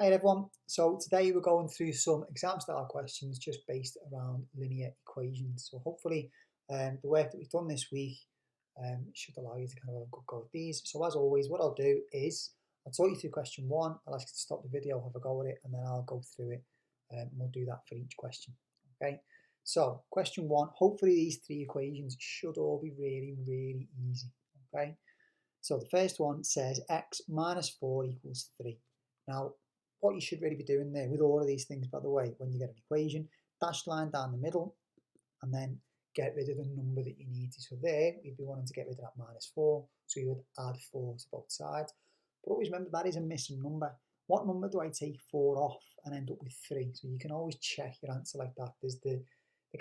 Hey everyone, so today we're going through some exam style questions just based around linear equations. So hopefully the work that we've done this week should allow you to kind of have a good go at these. So as always, what I'll do is I'll talk you through question one, I'll ask you to stop the video, have a go at it, and then I'll go through it and we'll do that for each question. Okay, so question one, hopefully these three equations should all be really easy. Okay, so the first one says x minus 4 equals 3. Now, what you should really be doing there with all of these things, by the way, when you get an equation, dashed line down the middle and then get rid of the number that you need to. So there, we'd be wanting to get rid of that minus 4, so you would add 4 to both sides. But always remember that is a missing number. What number do I take 4 off and end up with 3? So you can always check your answer like that. There's the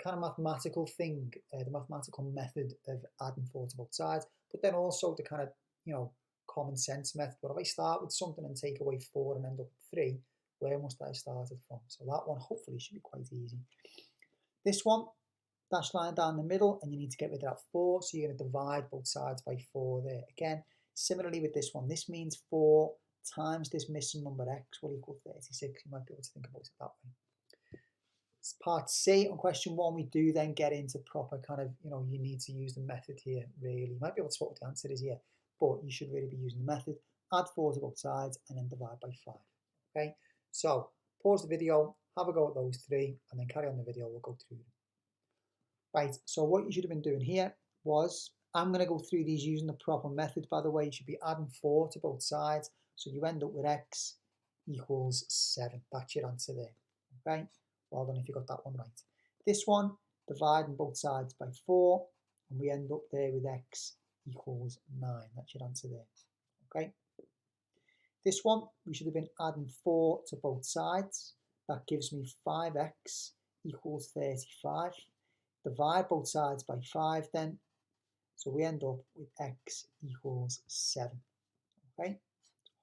kind of mathematical thing, the mathematical method of adding 4 to both sides, but then also the kind of, common sense method. But if I start with something and take away 4 and end up with 3, where must I have started from? So that one hopefully should be quite easy. This one, dashed line down the middle, and you need to get rid of that 4, so you're going to divide both sides by 4 there. Again, similarly with this one, this means 4 times this missing number x will equal 36. You might be able to think about it that way. Part C on question 1, we do then get into proper kind of, you need to use the method here, really. You might be able to spot what the answer is here, but you should really be using the method. Add 4 to both sides and then divide by 5. Okay, so pause the video, have a go at those three, and then carry on the video, we'll go through them. Right, so what you should have been doing here was, I'm going to go through these using the proper method, by the way. You should be adding 4 to both sides, so you end up with x equals 7. That's your answer there. Okay, well done if you got that one right. This one, dividing both sides by 4, and we end up there with x equals 9. That's your answer there. Okay. This one, we should have been adding 4 to both sides. That gives me 5x equals 35. Divide both sides by 5 then. So we end up with x equals 7. Okay.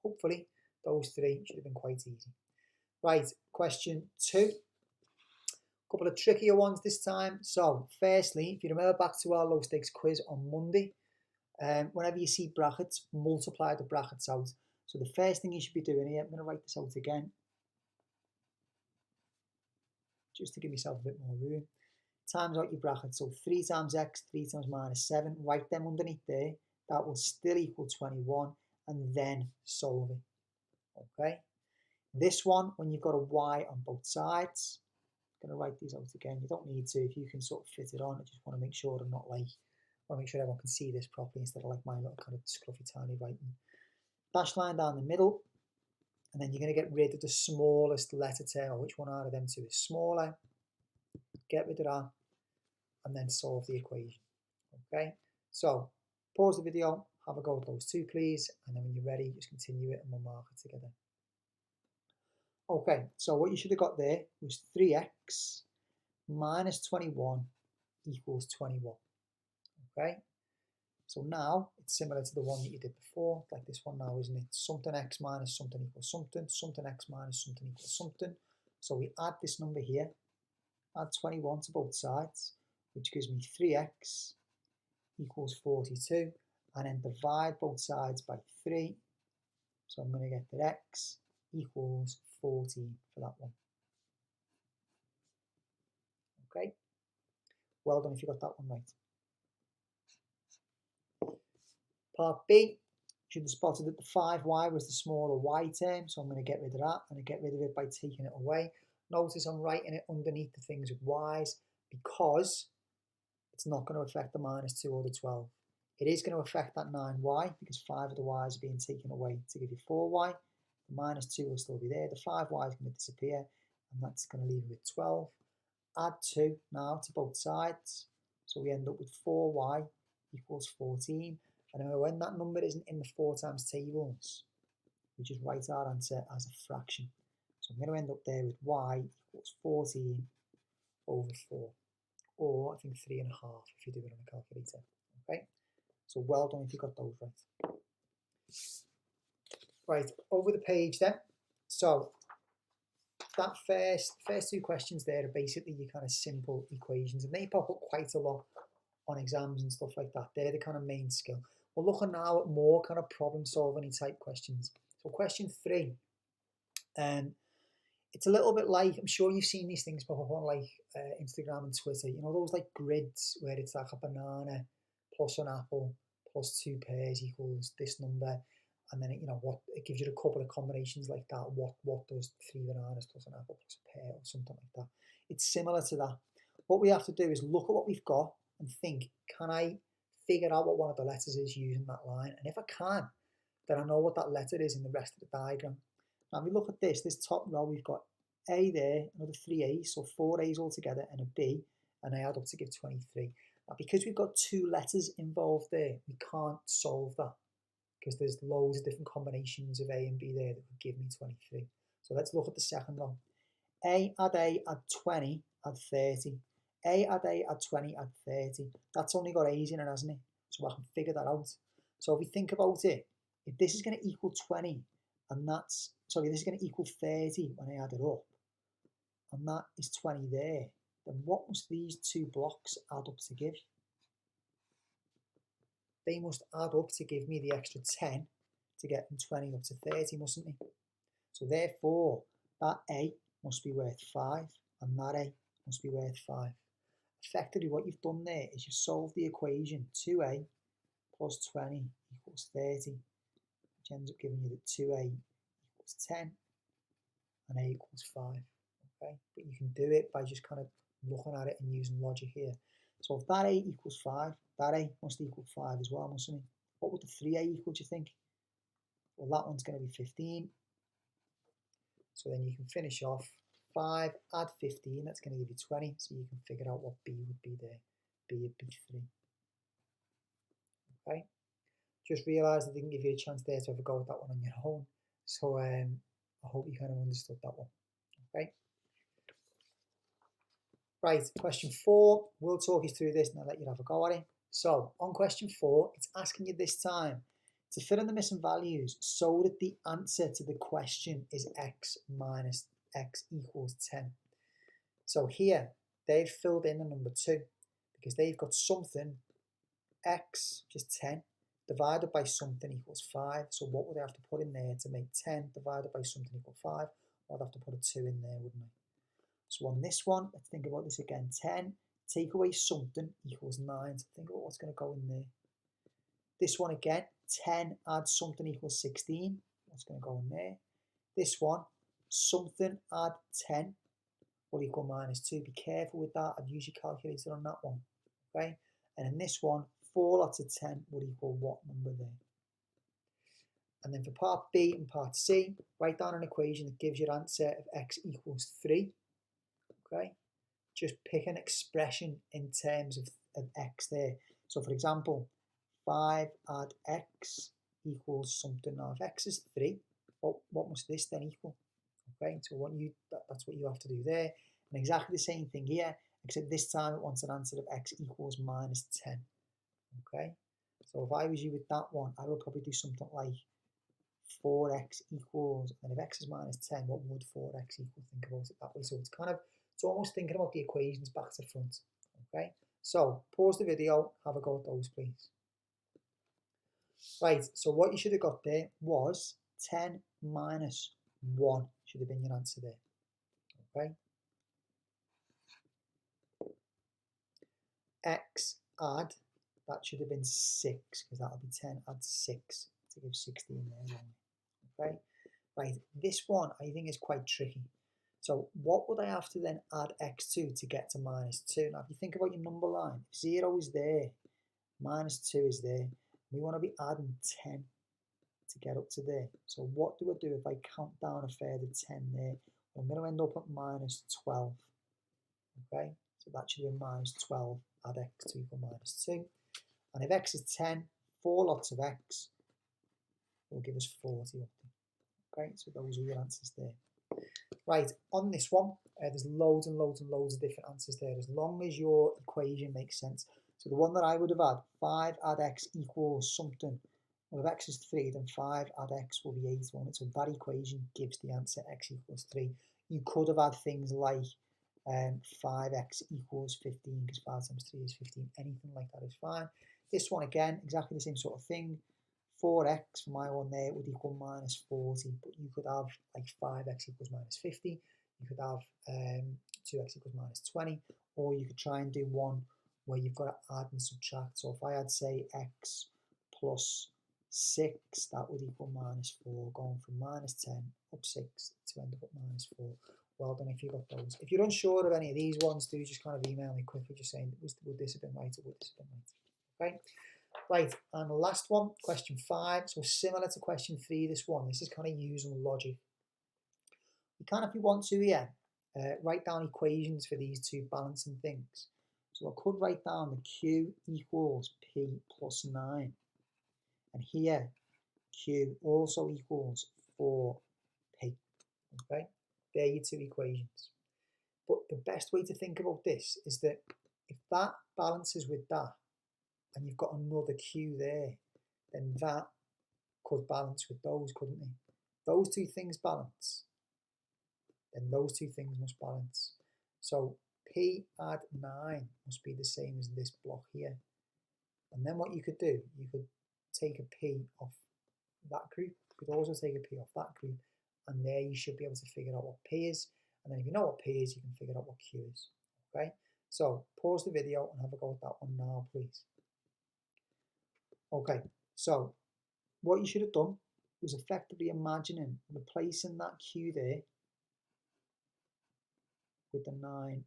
Hopefully those three should have been quite easy. Right, question 2. A couple of trickier ones this time. So firstly, if you remember back to our low stakes quiz on Monday, whenever you see brackets, multiply the brackets out. So the first thing you should be doing here, I'm going to write this out again, just to give myself a bit more room. Times out your brackets. So 3 times x, 3 times minus 7, write them underneath there. That will still equal 21, and then solve it. Okay. This one, when you've got a y on both sides, I'm going to write these out again. You don't need to. If you can sort of fit it on, I just want to make sure I'm not like, I want to make sure everyone can see this properly instead of like my little kind of scruffy tiny writing. Dash line down the middle, and then you're going to get rid of the smallest letter term, or which one out of them two is smaller. Get rid of that, and then solve the equation. Okay, so pause the video, have a go at those two please, and then when you're ready, just continue it and we'll mark it together. Okay, so what you should have got there was 3x minus 21 equals 21. Okay, so now it's similar to the one that you did before, like this one now, isn't it? Something x minus something equals something, something x minus something equals something. So we add this number here, add 21 to both sides, which gives me 3x equals 42, and then divide both sides by 3. So I'm going to get that x equals 14 for that one. Okay, well done if you got that one right. Part B, should have spotted that the 5y was the smaller y term, so I'm going to get rid of that, and I get rid of it by taking it away. Notice I'm writing it underneath the things with y's because it's not going to affect the minus 2 or the 12. It is going to affect that 9y because 5 of the y's are being taken away to give you 4y. The minus 2 will still be there. The 5y is going to disappear, and that's going to leave you with 12. Add 2 now to both sides, so we end up with 4y equals 14. And when that number isn't in the 4 times tables, we just write our answer as a fraction. So I'm going to end up there with y equals 14 over 4, or I think 3.5 if you do it on a calculator. Okay, so well done if you got those right. Right, over the page then. So that first two questions there are basically your kind of simple equations, and they pop up quite a lot on exams and stuff like that. They're the kind of main skill. We're looking now at more kind of problem solving type questions. So question 3, It's a little bit like, I'm sure you've seen these things pop up on like Instagram and Twitter, you know, those like grids where it's like a banana plus an apple plus 2 pears equals this number, and then what it gives you a couple of combinations like that. What does 3 bananas plus an apple plus a pear or something like that? It's similar to that. What we have to do is look at what we've got and think, can I figure out what one of the letters is using that line? And if I can, then I know what that letter is in the rest of the diagram. Now, if we look at this top row, we've got A there, another 3 A's, so 4 A's altogether, and a B, and they add up to give 23. Now, because we've got 2 letters involved there, we can't solve that because there's loads of different combinations of A and B there that would give me 23. So let's look at the second row. A, add 20, add 30. A, add 20, add 30. That's only got A's in it, hasn't it? So I can figure that out. So if we think about it, if this is going to equal 20, and this is going to equal 30 when I add it up, and that is 20 there, then what must these 2 blocks add up to give? They must add up to give me the extra 10 to get from 20 up to 30, mustn't they? So therefore, that A must be worth 5, and that A must be worth 5. Effectively, what you've done there is you've solved the equation 2A plus 20 equals 30, which ends up giving you that 2A equals 10 and A equals 5. Okay, but you can do it by just kind of looking at it and using logic here. So if that A equals 5, that A must equal 5 as well, mustn't it? What would the 3A equal, do you think? Well, that one's going to be 15. So then you can finish off 5, add 15, that's going to give you 20. So you can figure out what B would be there. B would be 3. Okay. Just realised I didn't give you a chance there to have a go at that one on your own. So I hope you kind of understood that one. Okay. Right, question 4. We'll talk you through this and I'll let you have a go at it. So on question 4, it's asking you this time to fill in the missing values so that the answer to the question is x minus x equals 10. So here, they've filled in the number 2 because they've got something, x, which is 10, divided by something equals 5. So what would I have to put in there to make 10 divided by something equal 5? I'd have to put a 2 in there, wouldn't I? So on this one, let's think about this again. 10, take away something equals 9. So think about what's going to go in there. This one again, 10 add something equals 16. What's going to go in there? This one, something add 10 will equal minus 2. Be careful with that. I've used your calculator on that one. Okay? And in this one, 4 lots of 10 would equal what number there? And then for part B and part C, write down an equation that gives your answer of x equals 3. Okay? Just pick an expression in terms of x there. So for example, 5 add x equals something. Now if x is 3, what must this then equal? Okay, so that's what you have to do there. And exactly the same thing here, except this time it wants an answer of x equals minus 10. Okay, so if I was you with that one, I would probably do something like 4x equals, and if x is minus 10, what would 4x equal? Think about it that way. So it's almost thinking about the equations back to front. Okay, so pause the video, have a go at those, please. Right, so what you should have got there was 10 minus 1 should have been your answer there. Okay. X add, that should have been 6, because that'll be 10 add 6 to give 16 there. Okay. Right, this one I think is quite tricky. So what would I have to then add x to get to minus 2? Now if you think about your number line, 0 is there, minus 2 is there. We want to be adding 10 to get up to there. So what do I do if I count down a further 10 there? I'm going to end up at minus 12. Okay, so that should be minus 12, add x to equal minus 2. And if x is 10, 4 lots of x will give us 40 up there. Okay, so those are your answers there. Right, on this one, there's loads and loads and loads of different answers there, as long as your equation makes sense. So the one that I would have had, 5 add x equals something. Well, if x is 3, then 5 add x will be 8, won't it? So that equation gives the answer x equals 3. You could have had things like 5x equals 15, because 5 times 3 is 15. Anything like that is fine. This one, again, exactly the same sort of thing. 4x for my one there would equal minus 40, but you could have like 5x equals minus 50, you could have 2x equals minus 20, or you could try and do one where you've got to add and subtract. So if I had, say, x plus 6, that would equal minus 4, going from minus 10 up 6 to end up at minus 4. Well done if you got those. If you're unsure of any of these ones, do just kind of email me quickly, just saying, would this have been right or would this have been right? Okay. Right, and the last one, question 5. So similar to question 3, this one. This is kind of using logic. You can, if you want to here, write down equations for these two balancing things. So I could write down the Q equals P plus 9. And here, Q also equals 4P. Okay, there are your two equations. But the best way to think about this is that if that balances with that, and you've got another Q there, then that could balance with those, couldn't they? Those two things balance, then those two things must balance. So P add 9 must be the same as this block here. And then what you could do, you could take a P off that group, you could also take a P off that group, and there you should be able to figure out what P is. And then if you know what P is, you can figure out what Q is. Okay, so pause the video and have a go at that one now, please. Okay, so what you should have done was effectively imagining replacing that Q there with the 9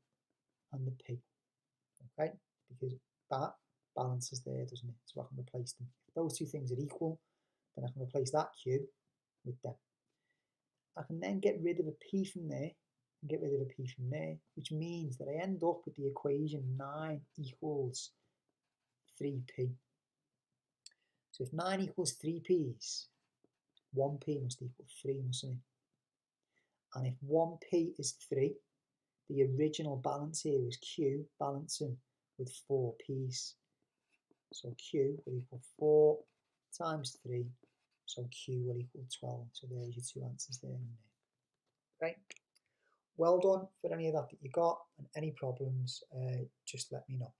and the P, okay? Because that balances there, doesn't it? So I can replace them. If those two things are equal, then I can replace that Q with them. I can then get rid of a P from there and get rid of a P from there, which means that I end up with the equation 9 equals 3P. So if 9 equals 3 P's, 1P must equal 3, mustn't it? And if 1P is 3, the original balance here was Q balancing with 4 P's. So Q will equal 4 times 3, so Q will equal 12. So there's your two answers there and there. Right? Well done for any of that you got, and any problems, just let me know.